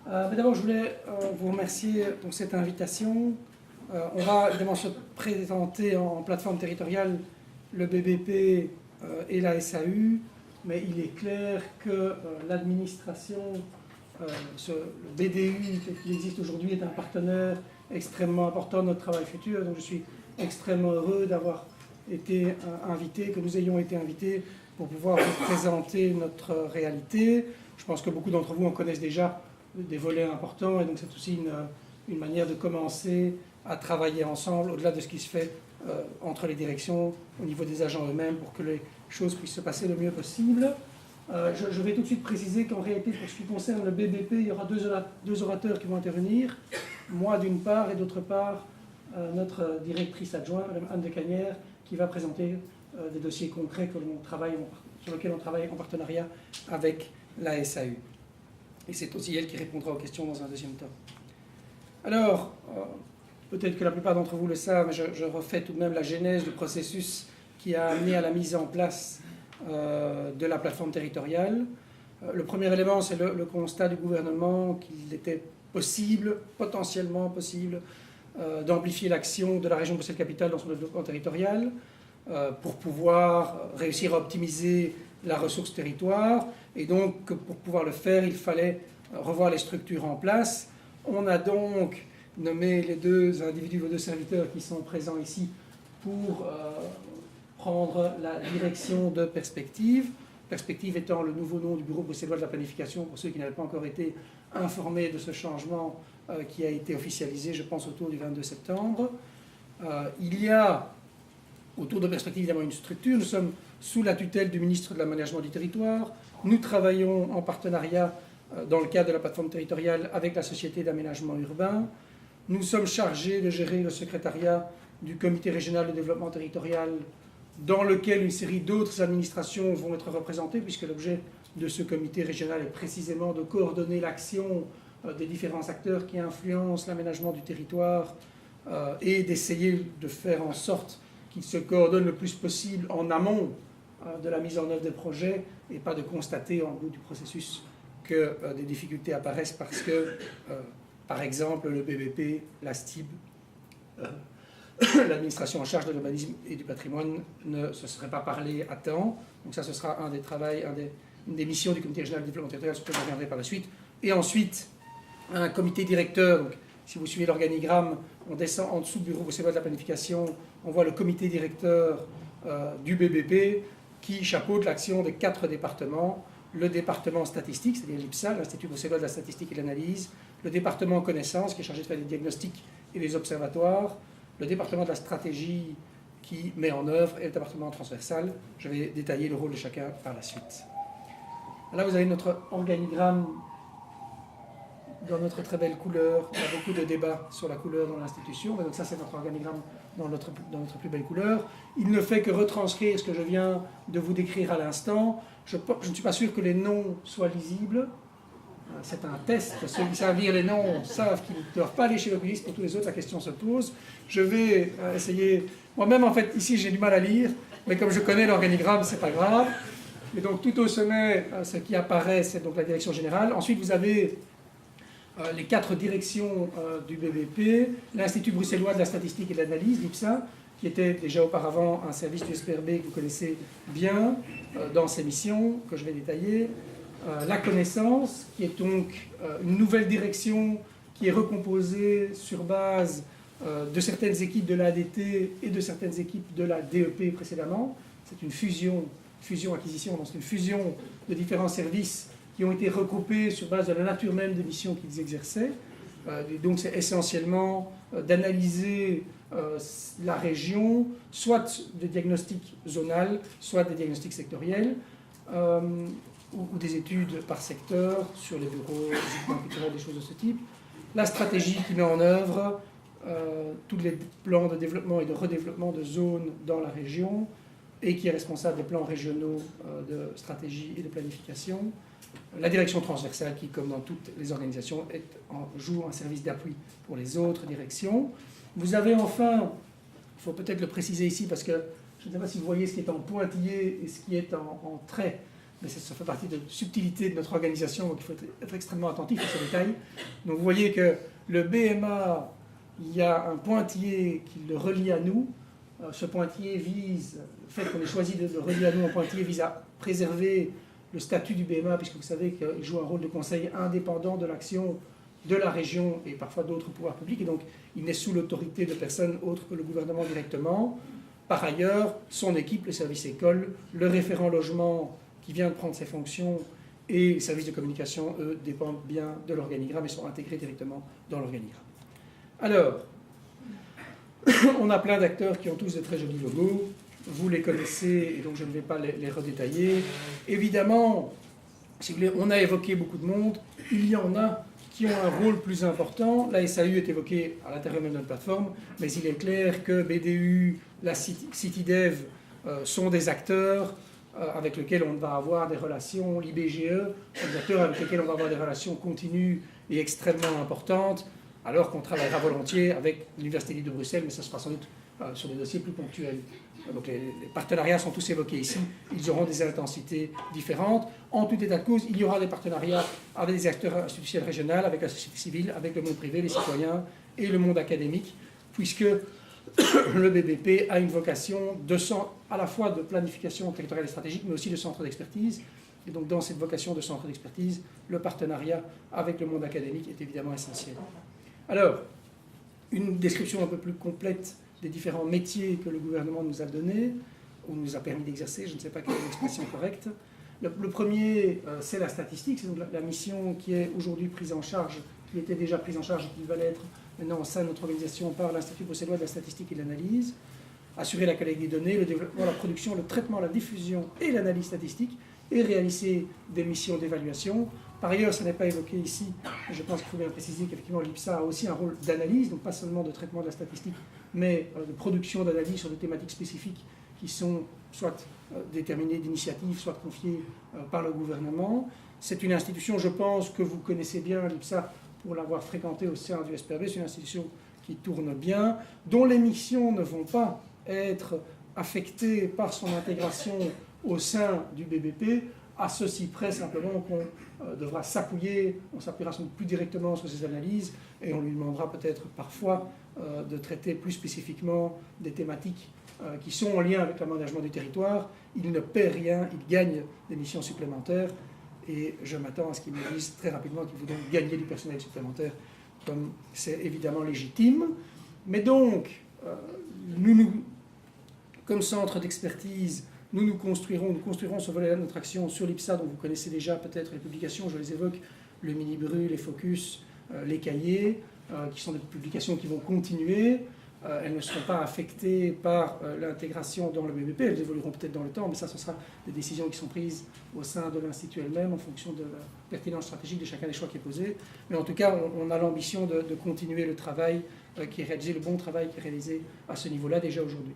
Mais d'abord, je voulais vous remercier pour cette invitation. On va évidemment se présenter en plateforme territoriale le BBP et la SAU, mais il est clair que l'administration, le BDU qui existe aujourd'hui, est un partenaire extrêmement important de notre travail futur. Donc je suis extrêmement heureux d'avoir été invité, que nous ayons été invités pour pouvoir vous présenter notre réalité. Je pense que beaucoup d'entre vous en connaissent déjà des volets importants, et donc c'est aussi une manière de commencer à travailler ensemble au-delà de ce qui se fait entre les directions au niveau des agents eux-mêmes pour que les choses puissent se passer le mieux possible. Je vais tout de suite préciser qu'en réalité, pour ce qui concerne le BBP, il y aura deux orateurs qui vont intervenir, moi d'une part et d'autre part notre directrice adjointe, Mme Anne de Canière, qui va présenter des dossiers concrets sur lesquels on travaille en partenariat avec la SAU. Et c'est aussi elle qui répondra aux questions dans un deuxième temps. Alors, peut-être que la plupart d'entre vous le savent, mais je refais tout de même la genèse du processus qui a amené à la mise en place de la plateforme territoriale. Le premier élément, c'est le constat du gouvernement qu'il était possible, potentiellement possible, d'amplifier l'action de la région Bruxelles-Capitale dans son développement territorial pour pouvoir réussir à optimiser la ressource territoire. Et donc, pour pouvoir le faire, il fallait revoir les structures en place. On a donc nommé les deux individus, les deux serviteurs qui sont présents ici pour prendre la direction de Perspective. Perspective étant le nouveau nom du Bureau bruxellois de la planification, pour ceux qui n'avaient pas encore été informés de ce changement qui a été officialisé, je pense, autour du 22 septembre. Il y a autour de Perspective évidemment une structure. Nous sommes sous la tutelle du ministre de l'Aménagement du Territoire. Nous travaillons en partenariat dans le cadre de la plateforme territoriale avec la Société d'aménagement urbain. Nous sommes chargés de gérer le secrétariat du Comité régional de développement territorial, dans lequel une série d'autres administrations vont être représentées, puisque l'objet de ce comité régional est précisément de coordonner l'action des différents acteurs qui influencent l'aménagement du territoire et d'essayer de faire en sorte qu'ils se coordonnent le plus possible en amont de la mise en œuvre des projets, et pas de constater en bout du processus que des difficultés apparaissent parce que, par exemple, le BBP, la STIB, l'administration en charge de l'urbanisme et du patrimoine ne se serait pas parlé à temps. Donc ça, ce sera une des missions du comité régional de développement territorial, sur lequel je reviendrai par la suite. Et ensuite, un comité directeur. Donc, si vous suivez l'organigramme, on descend en dessous du bureau bruxellois de la planification, on voit le comité directeur du BBP qui chapeaute l'action des 4 départements. Le département statistique, c'est-à-dire l'IPSA, l'Institut bruxellois de la statistique et de l'analyse, le département connaissance, qui est chargé de faire des diagnostics et des observatoires, le département de la stratégie qui met en œuvre, et le département transversal. Je vais détailler le rôle de chacun par la suite. Là, vous avez notre organigramme dans notre très belle couleur. On a beaucoup de débats sur la couleur dans l'institution, mais donc ça, c'est notre organigramme dans notre plus belle couleur. Il ne fait que retranscrire ce que je viens de vous décrire à l'instant. Je ne suis pas sûr que les noms soient lisibles. C'est un test. Ceux qui savent lire les noms savent qu'ils ne doivent pas aller chez l'oculiste. Pour tous les autres, la question se pose. Je vais essayer... Moi-même, en fait, ici, j'ai du mal à lire, mais comme je connais l'organigramme, c'est pas grave. Et donc, tout au sommet, ce qui apparaît, c'est donc la direction générale. Ensuite, vous avez les 4 directions du BBP, l'Institut bruxellois de la statistique et de l'analyse, l'IPSA, qui était déjà auparavant un service du SPRB que vous connaissez bien dans ses missions, que je vais détailler. La connaissance, qui est donc une nouvelle direction qui est recomposée sur base de certaines équipes de l'ADT et de certaines équipes de la DEP précédemment. C'est une fusion-acquisition, donc c'est une fusion de différents services qui ont été regroupés sur base de la nature même des missions qu'ils exerçaient. Donc c'est essentiellement d'analyser la région, soit des diagnostics zonales, soit des diagnostics sectoriels, ou des études par secteur sur les bureaux, les équipements culturels, des choses de ce type. La stratégie qui met en œuvre tous les plans de développement et de redéveloppement de zones dans la région, et qui est responsable des plans régionaux de stratégie et de planification. La direction transversale qui, comme dans toutes les organisations, joue un service d'appui pour les autres directions. Vous avez enfin, il faut peut-être le préciser ici parce que je ne sais pas si vous voyez ce qui est en pointillé et ce qui est en trait. mais ça fait partie de la subtilité de notre organisation, donc il faut être extrêmement attentif à ces détails. Donc vous voyez que le BMA, il y a un pointillé qui le relie à nous. Ce pointillé vise, le fait qu'on ait choisi de le relier à nous en pointillé vise à préserver le statut du BMA, puisque vous savez qu'il joue un rôle de conseil indépendant de l'action de la région et parfois d'autres pouvoirs publics, et donc il n'est sous l'autorité de personne autre que le gouvernement directement. Par ailleurs, son équipe, le service école, le référent logement qui vient de prendre ses fonctions et les services de communication, eux, dépendent bien de l'organigramme et sont intégrés directement dans l'organigramme. Alors, on a plein d'acteurs qui ont tous de très jolis logos, vous les connaissez et donc je ne vais pas les redétailler. Évidemment, si vous voulez, on a évoqué beaucoup de monde, il y en a qui ont un rôle plus important. La SAU est évoquée à l'intérieur même de notre plateforme, mais il est clair que BDU, la CityDev sont des acteurs avec lesquels on va avoir des relations, l'IBGE, des acteurs avec lesquels on va avoir des relations continues et extrêmement importantes, alors qu'on travaillera volontiers avec l'Université libre de Bruxelles, mais ça se fera sans doute sur des dossiers plus ponctuels. Donc les partenariats sont tous évoqués ici, ils auront des intensités différentes. En tout état de cause, il y aura des partenariats avec des acteurs institutionnels régionaux, avec la société civile, avec le monde privé, les citoyens et le monde académique, puisque le BBP a une vocation à la fois de planification territoriale et stratégique, mais aussi de centre d'expertise. Et donc dans cette vocation de centre d'expertise, le partenariat avec le monde académique est évidemment essentiel. Alors, une description un peu plus complète des différents métiers que le gouvernement nous a donnés, ou nous a permis d'exercer, je ne sais pas quelle est l'expression correcte. Le premier, c'est la statistique, c'est donc la mission qui est aujourd'hui prise en charge, qui était déjà prise en charge et qui va l'être maintenant au sein de notre organisation par l'Institut bruxellois de la statistique et de l'analyse. Assurer la collecte des données, le développement, la production, le traitement, la diffusion et l'analyse statistique, et réaliser des missions d'évaluation. Par ailleurs, ça n'est pas évoqué ici, mais je pense qu'il faut bien préciser qu'effectivement l'IPSA a aussi un rôle d'analyse, donc pas seulement de traitement de la statistique, mais de production d'analyse sur des thématiques spécifiques qui sont soit déterminées d'initiatives, soit confiées par le gouvernement. C'est une institution, je pense, que vous connaissez bien, l'IPSA, pour l'avoir fréquentée au sein du SPRB. C'est une institution qui tourne bien, dont les missions ne vont pas être affectées par son intégration au sein du BBP, à ceci près simplement qu'on devra s'appuyer, on s'appuiera sans doute plus directement sur ces analyses et on lui demandera peut-être parfois de traiter plus spécifiquement des thématiques qui sont en lien avec l'aménagement du territoire. Il ne paie rien, il gagne des missions supplémentaires et je m'attends à ce qu'il me dise très rapidement qu'il faut donc gagner du personnel supplémentaire, comme c'est évidemment légitime. Mais donc, comme centre d'expertise, nous construirons ce volet-là de notre action sur l'IPSA, dont vous connaissez déjà peut-être les publications, je les évoque, le mini-bru, les focus, les cahiers, qui sont des publications qui vont continuer. Elles ne seront pas affectées par l'intégration dans le BBP, elles évolueront peut-être dans le temps, mais ça, ce sera des décisions qui sont prises au sein de l'Institut elle-même, en fonction de la pertinence stratégique de chacun des choix qui est posé. Mais en tout cas, on a l'ambition de continuer le travail qui est réalisé, le bon travail qui est réalisé à ce niveau-là déjà aujourd'hui.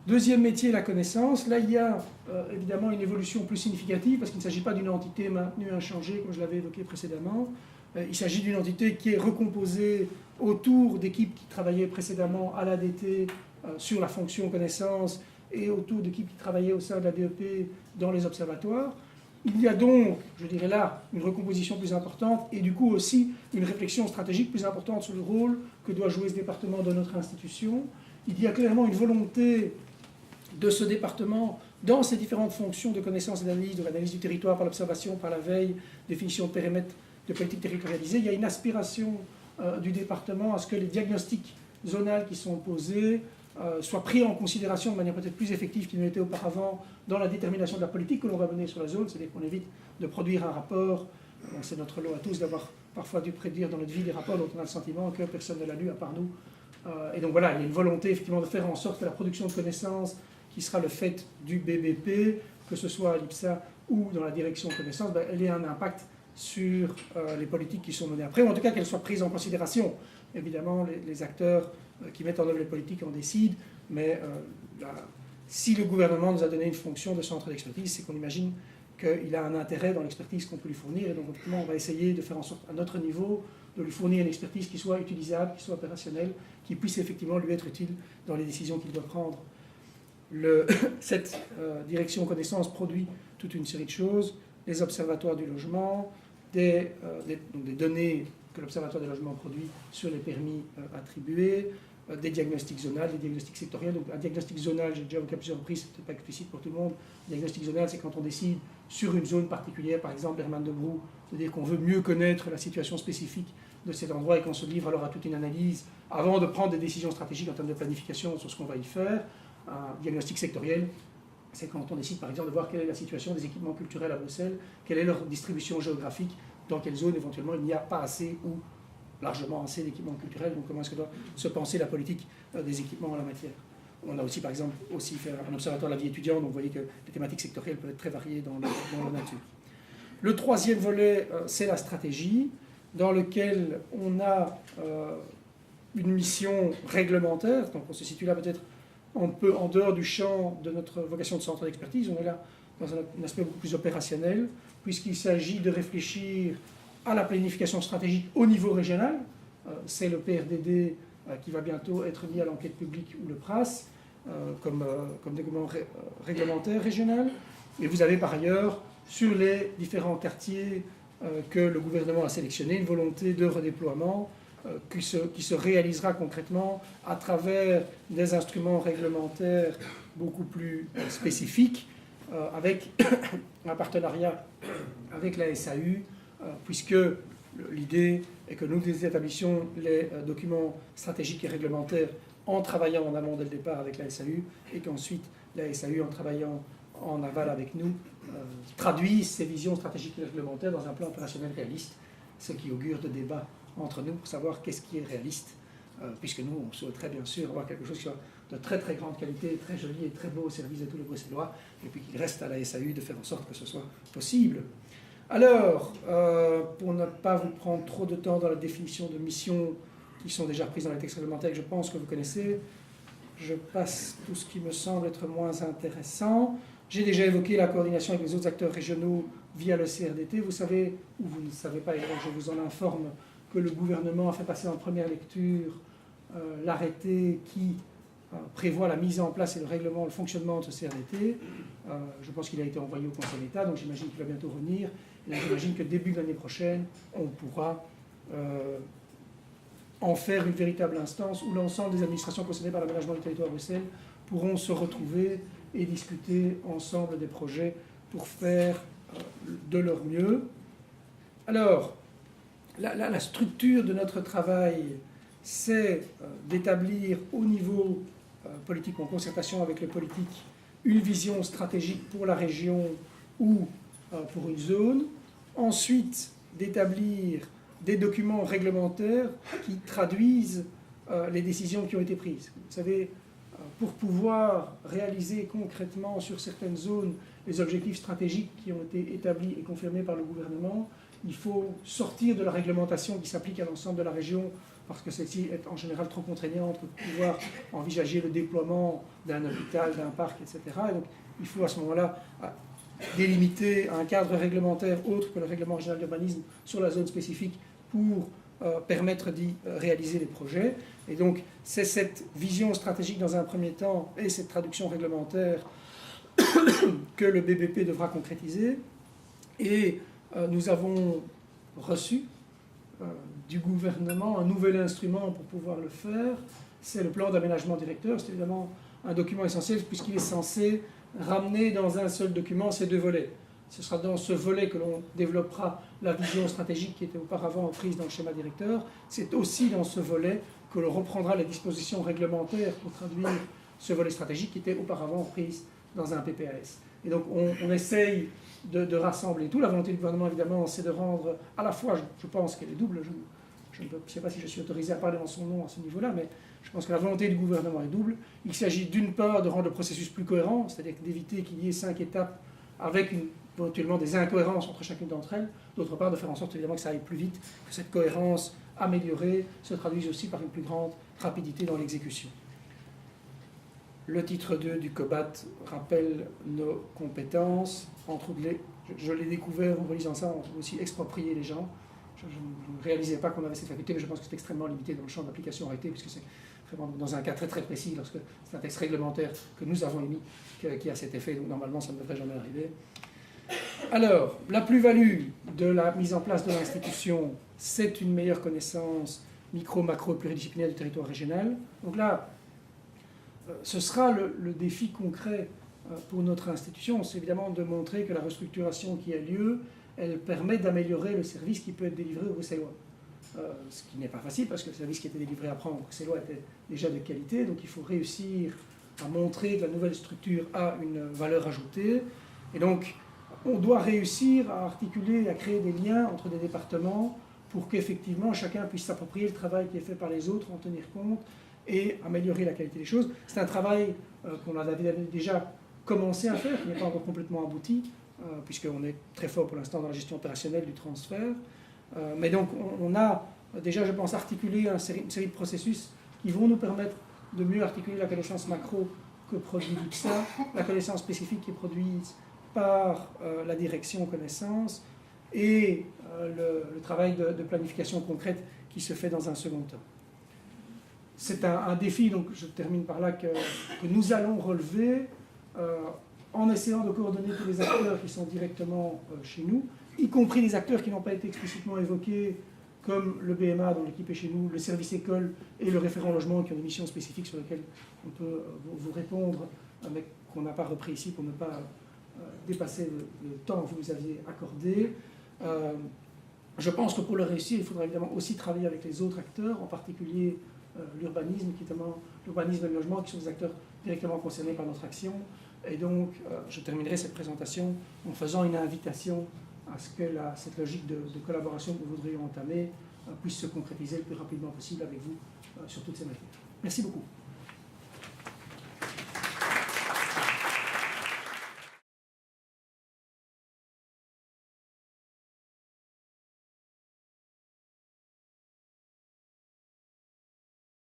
Deuxième métier, la connaissance. Là, il y a évidemment une évolution plus significative parce qu'il ne s'agit pas d'une entité maintenue, inchangée, comme je l'avais évoqué précédemment. Il s'agit d'une entité qui est recomposée autour d'équipes qui travaillaient précédemment à l'ADT sur la fonction connaissance et autour d'équipes qui travaillaient au sein de la DEP dans les observatoires. Il y a donc, je dirais là, une recomposition plus importante et du coup aussi une réflexion stratégique plus importante sur le rôle que doit jouer ce département dans notre institution. Il y a clairement une volonté de ce département dans ses différentes fonctions de connaissance et d'analyse, de l'analyse du territoire par l'observation, par la veille, définition de périmètre de politique territorialisée. Il y a une aspiration du département à ce que les diagnostics zonales qui sont posés soient pris en considération de manière peut-être plus effective qu'il ne l'était auparavant dans la détermination de la politique que l'on va mener sur la zone, c'est-à-dire qu'on évite de produire un rapport. C'est notre lot à tous d'avoir parfois dû prédire dans notre vie des rapports dont on a le sentiment que personne ne l'a lu à part nous. Et donc voilà, il y a une volonté effectivement de faire en sorte que la production de connaissances qui sera le fait du BBP, que ce soit à l'IPSA ou dans la direction connaissances, elle ait un impact sur les politiques qui sont menées après, ou en tout cas qu'elles soient prises en considération. Évidemment, les acteurs qui mettent en œuvre les politiques en décident, mais si le gouvernement nous a donné une fonction de centre d'expertise, c'est qu'on imagine qu'il a un intérêt dans l'expertise qu'on peut lui fournir, et donc on va essayer de faire en sorte, à notre niveau, de lui fournir une expertise qui soit utilisable, qui soit opérationnelle, qui puisse effectivement lui être utile dans les décisions qu'il doit prendre. Cette direction connaissance produit toute une série de choses, les observatoires du logement, des données que l'Observatoire des logements produit sur les permis attribués, des diagnostics zonales, des diagnostics sectoriels. Donc un diagnostic zonal, j'ai déjà évoqué à plusieurs reprises, c'est pas explicite pour tout le monde. Un diagnostic zonal, c'est quand on décide sur une zone particulière, par exemple Herman de Brou, c'est-à-dire qu'on veut mieux connaître la situation spécifique de cet endroit et qu'on se livre alors à toute une analyse avant de prendre des décisions stratégiques en termes de planification sur ce qu'on va y faire. Un diagnostic sectoriel, c'est quand on décide par exemple de voir quelle est la situation des équipements culturels à Bruxelles, quelle est leur distribution géographique, dans quelle zone éventuellement il n'y a pas assez ou largement assez d'équipements culturels, donc comment est-ce que doit se penser la politique des équipements en la matière. On a aussi par exemple fait un observatoire de la vie étudiante, donc vous voyez que les thématiques sectorielles peuvent être très variées dans la nature. Le troisième volet, c'est la stratégie, dans lequel on a une mission réglementaire, donc on se situe là peut-être un peu en dehors du champ de notre vocation de centre d'expertise, on est là dans un aspect beaucoup plus opérationnel, puisqu'il s'agit de réfléchir à la planification stratégique au niveau régional. C'est le PRDD qui va bientôt être mis à l'enquête publique ou le PRAS comme document réglementaire régional. Et vous avez par ailleurs, sur les différents quartiers que le gouvernement a sélectionnés, une volonté de redéploiement qui se réalisera concrètement à travers des instruments réglementaires beaucoup plus spécifiques, avec un partenariat avec la SAU, puisque l'idée est que nous établissions les documents stratégiques et réglementaires en travaillant en amont dès le départ avec la SAU, et qu'ensuite la SAU, en travaillant en aval avec nous, traduise ces visions stratégiques et réglementaires dans un plan opérationnel réaliste, ce qui augure de débats entre nous pour savoir qu'est-ce qui est réaliste, puisque nous, on souhaiterait bien sûr avoir quelque chose qui soit de très très grande qualité, très joli et très beau au service de tous les Bruxellois, et puis qu'il reste à la SAU de faire en sorte que ce soit possible. Alors, pour ne pas vous prendre trop de temps dans la définition de missions qui sont déjà prises dans les textes réglementaires que je pense que vous connaissez, je passe tout ce qui me semble être moins intéressant. J'ai déjà évoqué la coordination avec les autres acteurs régionaux via le CRDT. Vous savez, ou vous ne savez pas, et donc je vous en informe, que le gouvernement a fait passer en première lecture l'arrêté qui prévoit la mise en place et le règlement, le fonctionnement de ce CRDT. Je pense qu'il a été envoyé au Conseil d'État, donc j'imagine qu'il va bientôt revenir. Et là, j'imagine que début de l'année prochaine, on pourra en faire une véritable instance où l'ensemble des administrations concernées par l'aménagement du territoire de Bruxelles pourront se retrouver et discuter ensemble des projets pour faire de leur mieux. Alors, la structure de notre travail, c'est d'établir au niveau politique, en concertation avec les politiques, une vision stratégique pour la région ou pour une zone. Ensuite, d'établir des documents réglementaires qui traduisent les décisions qui ont été prises. Vous savez, pour pouvoir réaliser concrètement sur certaines zones les objectifs stratégiques qui ont été établis et confirmés par le gouvernement, il faut sortir de la réglementation qui s'applique à l'ensemble de la région, parce que celle-ci est en général trop contraignante pour pouvoir envisager le déploiement d'un hôpital, d'un parc, etc. Et donc il faut à ce moment-là délimiter un cadre réglementaire autre que le règlement régional d'urbanisme sur la zone spécifique pour permettre d'y réaliser les projets. Et donc c'est cette vision stratégique dans un premier temps et cette traduction réglementaire que le BBP devra concrétiser. Et nous avons reçu du gouvernement un nouvel instrument pour pouvoir le faire, c'est le plan d'aménagement directeur. C'est évidemment un document essentiel puisqu'il est censé ramener dans un seul document ces deux volets. Ce sera dans ce volet que l'on développera la vision stratégique qui était auparavant prise dans le schéma directeur. C'est aussi dans ce volet que l'on reprendra les dispositions réglementaires pour traduire ce volet stratégique qui était auparavant prise dans un PPAS. Et donc on essaye de rassembler tout. La volonté du gouvernement, évidemment, c'est de rendre à la fois, je pense qu'elle est double, je ne sais pas si je suis autorisé à parler dans son nom à ce niveau-là, mais je pense que la volonté du gouvernement est double. Il s'agit d'une part de rendre le processus plus cohérent, c'est-à-dire d'éviter qu'il y ait 5 étapes avec éventuellement des incohérences entre chacune d'entre elles, d'autre part de faire en sorte évidemment que ça aille plus vite, que cette cohérence améliorée se traduise aussi par une plus grande rapidité dans l'exécution. Le titre 2 du COBAT rappelle nos compétences. Entre autres, je l'ai découvert en relisant ça, on peut aussi exproprier les gens. Je ne réalisais pas qu'on avait cette faculté, mais je pense que c'est extrêmement limité dans le champ d'application arrêté, puisque c'est vraiment dans un cas très très précis, lorsque c'est un texte réglementaire que nous avons émis qui a cet effet, donc normalement ça ne devrait jamais arriver. Alors, la plus-value de la mise en place de l'institution, c'est une meilleure connaissance micro, macro et pluridisciplinaire du territoire régional. Donc là, ce sera le défi concret pour notre institution, c'est évidemment de montrer que la restructuration qui a lieu, elle permet d'améliorer le service qui peut être délivré aux Bruxellois. Ce qui n'est pas facile parce que le service qui était délivré après en Bruxellois était déjà de qualité, donc il faut réussir à montrer que la nouvelle structure a une valeur ajoutée. Et donc, on doit réussir à articuler, à créer des liens entre des départements pour qu'effectivement chacun puisse s'approprier le travail qui est fait par les autres, en tenir compte et améliorer la qualité des choses. C'est un travail qu'on avait déjà commencé à faire, qui n'est pas encore complètement abouti, puisqu'on est très fort pour l'instant dans la gestion opérationnelle du transfert. Mais donc on a déjà, je pense, articulé une série de processus qui vont nous permettre de mieux articuler la connaissance macro que produit l'UPSA, la connaissance spécifique qui est produite par la direction connaissance et le travail de planification concrète qui se fait dans un second temps. C'est un défi, donc je termine par là, que nous allons relever en essayant de coordonner tous les acteurs qui sont directement chez nous, y compris les acteurs qui n'ont pas été explicitement évoqués, comme le BMA dont l'équipe est chez nous, le service école et le référent logement qui ont des missions spécifiques sur lesquelles on peut vous répondre, mais qu'on n'a pas repris ici pour ne pas dépasser le temps que vous nous aviez accordé. Je pense que pour le réussir, il faudra évidemment aussi travailler avec les autres acteurs, en particulier l'urbanisme, l'urbanisme et le logement, qui sont des acteurs directement concernés par notre action. Et donc, je terminerai cette présentation en faisant une invitation à ce que cette logique de collaboration que nous voudrions entamer puisse se concrétiser le plus rapidement possible avec vous sur toutes ces matières. Merci beaucoup.